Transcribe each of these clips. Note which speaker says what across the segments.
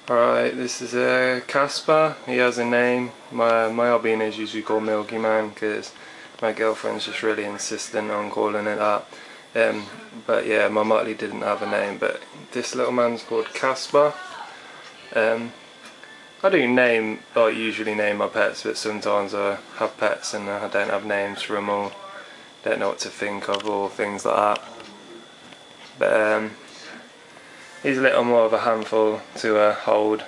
Speaker 1: Alright, this is Casper. He has a name. My albinos usually call Milky Man because my girlfriend's just really insistent on calling it that. But yeah, my Motley didn't have a name, but this little man's called Casper. I usually name my pets, but sometimes I have pets and I don't have names for them all. Don't know what to think of or things like that. But he's a little more of a handful to hold.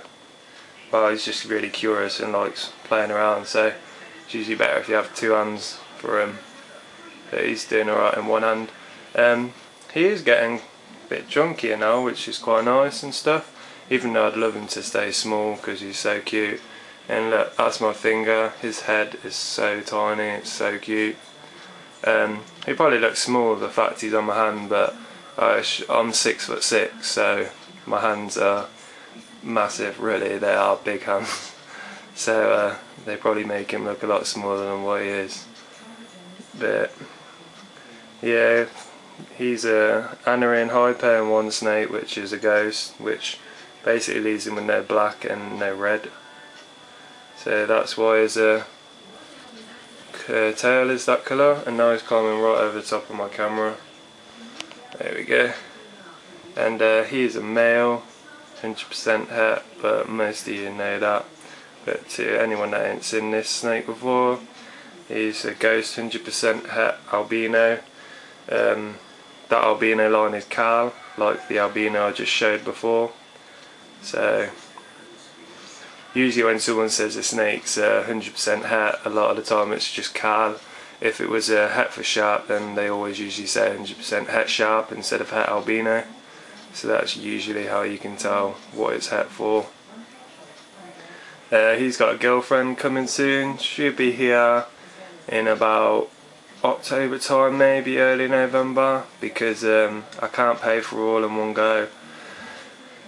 Speaker 1: Well, he's just really curious and likes playing around, so it's usually better if you have two hands for him. But he's doing alright in one hand. He is getting a bit junkier now, which is quite nice and stuff, even though I'd love him to stay small because he's so cute. And look, that's my finger. His head is so tiny, it's so cute. He probably looks small with the fact he's on my hand, but I'm 6'6", so my hands are massive. Really, they are big hands. So they probably make him look a lot smaller than what he is. But yeah, he's a Anarian high-paying one snake, which is a ghost, which basically leaves him with no black and no red. So that's why his tail is that colour, and now he's climbing right over the top of my camera. There we go. And he is a male, 100% het, but most of you know that. But to anyone that ain't seen this snake before, he's a ghost 100% het albino. That albino line is Cal, like the albino I just showed before. So usually when someone says a snake's 100% het, a lot of the time it's just Cal. If it was a het for sharp, then they always usually say 100% het sharp instead of het albino. So that's usually how you can tell what it's het for. He's got a girlfriend coming soon. She'll be here in about October time, maybe early November, because I can't pay for all in one go.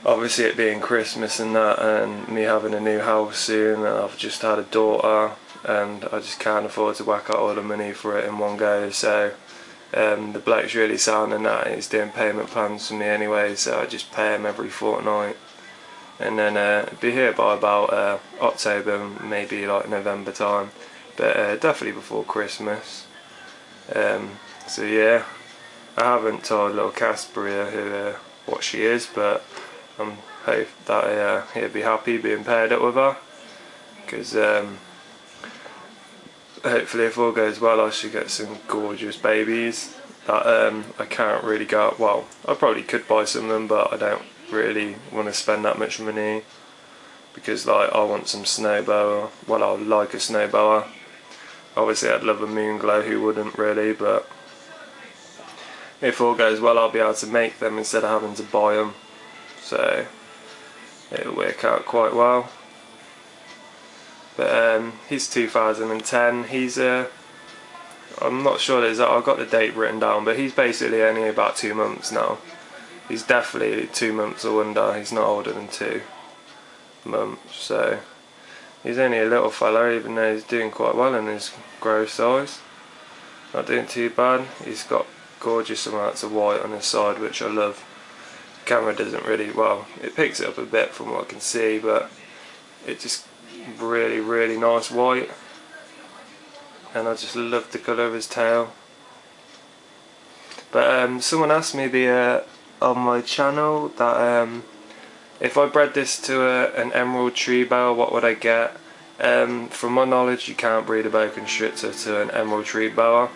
Speaker 1: Obviously it being Christmas and that, and me having a new house soon, and I've just had a daughter, and I just can't afford to whack out all the money for it in one go. So the bloke's really sound in that, he's doing payment plans for me anyway, so I just pay him every fortnight. And then be here by about October, maybe like November time, but definitely before Christmas. So yeah, I haven't told little Casper here what she is, but I hope that he'll be happy being paired up with her, because hopefully if all goes well I should get some gorgeous babies that I can't really go out. Well, I probably could buy some of them, but I don't really want to spend that much money, because like I want some snow boa. Well, I like a snow boa. Obviously I'd love a Moonglow, who wouldn't really, but if all goes well I'll be able to make them instead of having to buy them, so it'll work out quite well. But he's 2010. He's I'm not sure I've got the date written down, but he's basically only about 2 months now. He's definitely 2 months or under. He's not older than 2 months, so he's only a little fella, even though he's doing quite well in his growth size. Not doing too bad. He's got gorgeous amounts of white on his side, which I love. The camera doesn't really, well, it picks it up a bit from what I can see, but it just really nice white, and I just love the colour of his tail. But someone asked me on my channel that if I bred this to an emerald tree boa, what would I get? From my knowledge, you can't breed a boa constrictor to an emerald tree boa,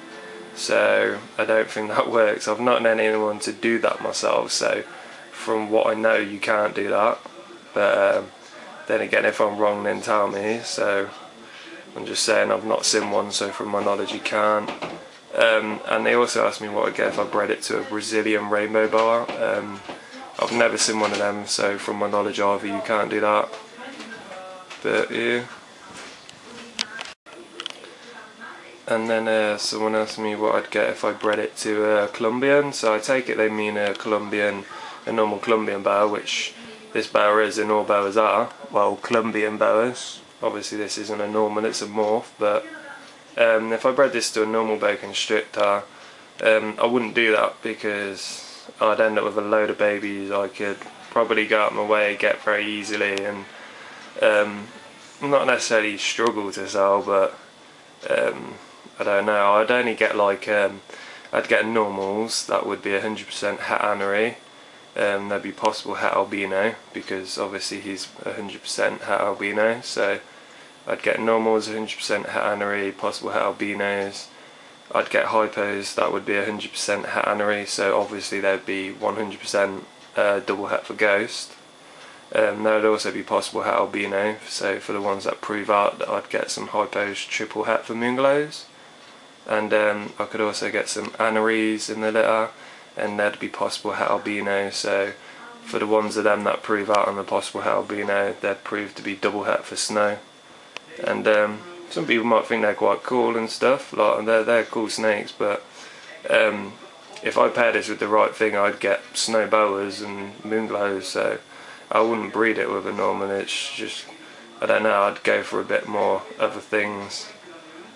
Speaker 1: so I don't think that works. I've not known anyone to do that myself, so from what I know you can't do that. But then again, if I'm wrong then tell me, so I'm just saying I've not seen one, so from my knowledge you can't. And they also asked me what I'd get if I bred it to a Brazilian rainbow boa. I've never seen one of them, so from my knowledge either you can't do that. But yeah. And then someone asked me what I'd get if I bred it to a Colombian, so I take it they mean a normal Colombian boa, which this boa is, and all boas are, well, Colombian boas. Obviously this isn't a normal, it's a morph, but if I bred this to a normal boa constrictor, I wouldn't do that, because I'd end up with a load of babies I could probably go out my way, get very easily, and not necessarily struggle to sell, but I don't know, I'd only get like, I'd get normals, that would be 100% het anery. There'd be possible het albino, because obviously he's 100% het albino, so I'd get normals 100% het anery, possible het albinos. I'd get hypos, that would be 100% het anery, so obviously there'd be 100% double het for ghost. There would also be possible het albino, so for the ones that prove out, I'd get some hypos triple het for Moonglows. And I could also get some aneries in the litter, and there'd be possible het albino, so for the ones of them that prove out on the possible het albino, they'd prove to be double het for snow. And some people might think they're quite cool and stuff, like they're cool snakes, but if I paired this with the right thing, I'd get snow boas and Moonglows, so I wouldn't breed it with a normal. It's just, I don't know, I'd go for a bit more other things.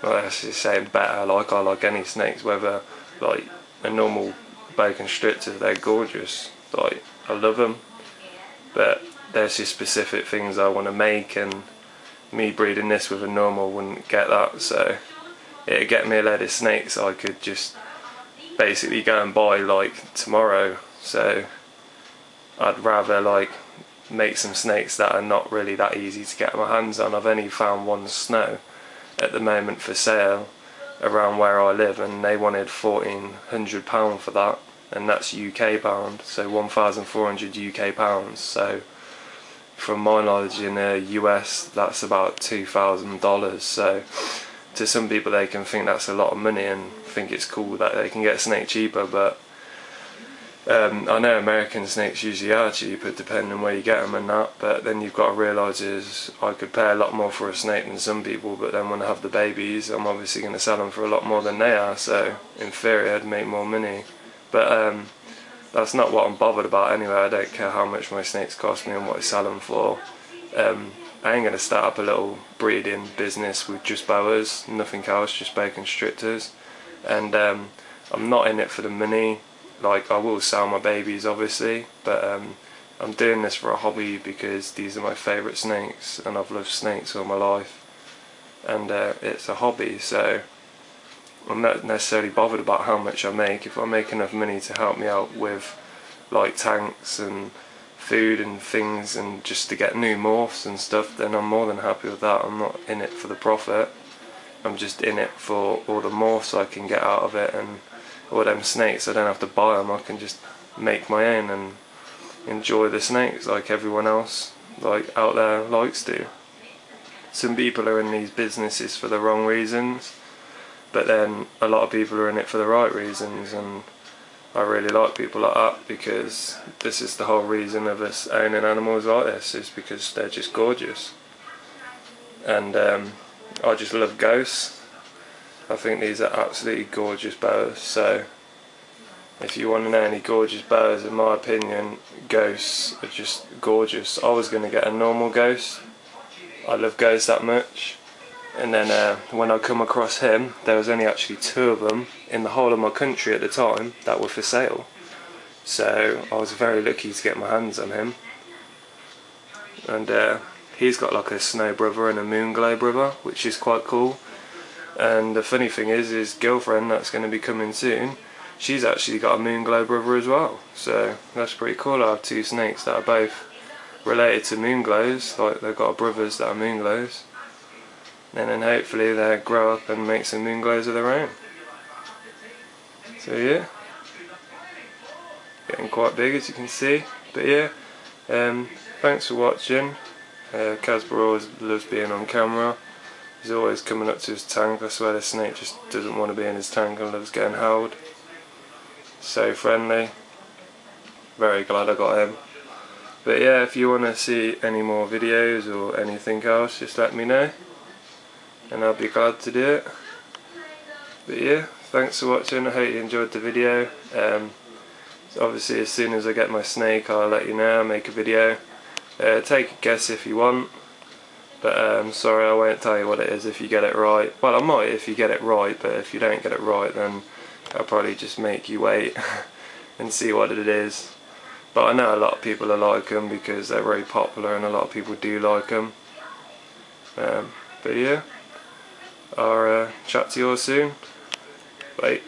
Speaker 1: Well, that's just saying better, like I like any snakes, whether like a normal boa constrictor, they're gorgeous, like I love them, but there's just specific things I want to make, and me breeding this with a normal wouldn't get that, so it'd get me a load of snakes I could just basically go and buy like tomorrow. So I'd rather like make some snakes that are not really that easy to get my hands on. I've only found one snow at the moment for sale around where I live, and they wanted £1,400 for that, and that's UK pound, so 1,400 UK pounds. So from my knowledge in the US, that's about $2,000. So to some people they can think that's a lot of money and think it's cool that they can get a snake cheaper, but I know American snakes usually are cheaper depending on where you get them and that, but then you've got to realise is I could pay a lot more for a snake than some people, but then when I have the babies I'm obviously going to sell them for a lot more than they are, so in theory I'd make more money. But that's not what I'm bothered about anyway. I don't care how much my snakes cost me and what I sell them for. I ain't going to start up a little breeding business with just boas, nothing else, just boa constrictors, and I'm not in it for the money. Like, I will sell my babies obviously, but I'm doing this for a hobby because these are my favourite snakes and I've loved snakes all my life, and it's a hobby, so I'm not necessarily bothered about how much I make. If I make enough money to help me out with like tanks and food and things and just to get new morphs and stuff, then I'm more than happy with that. I'm not in it for the profit, I'm just in it for all the morphs I can get out of it, and all them snakes I don't have to buy them, I can just make my own and enjoy the snakes like everyone else like out there likes to. Some people are in these businesses for the wrong reasons, but then a lot of people are in it for the right reasons, and I really like people like that, because this is the whole reason of us owning animals like this, is because they're just gorgeous. And I just love ghosts. I think these are absolutely gorgeous boas, so if you want to know any gorgeous boas, in my opinion, ghosts are just gorgeous. I was going to get a normal ghost, I love ghosts that much, and then when I come across him, there was only actually 2 of them in the whole of my country at the time that were for sale, so I was very lucky to get my hands on him. And he's got like a snow brother and a Moonglow brother, which is quite cool. And the funny thing is, his girlfriend that's going to be coming soon, she's actually got a Moonglow brother as well, so that's pretty cool. I have 2 snakes that are both related to Moonglows, like they've got brothers that are Moonglows, and then hopefully they'll grow up and make some Moonglows of their own. So yeah, getting quite big as you can see. But yeah, thanks for watching. Casper always loves being on camera. He's always coming up to his tank. I swear this snake just doesn't want to be in his tank and loves getting held. So friendly. Very glad I got him. But yeah, if you want to see any more videos or anything else, just let me know and I'll be glad to do it. But yeah, thanks for watching. I hope you enjoyed the video. So obviously as soon as I get my snake I'll let you know, I'll make a video. Take a guess if you want. But sorry, I won't tell you what it is if you get it right. Well, I might if you get it right, but if you don't get it right then I'll probably just make you wait and see what it is. but I know a lot of people are like them because they're very popular and a lot of people do like them. But yeah, I'll chat to you all soon. Bye.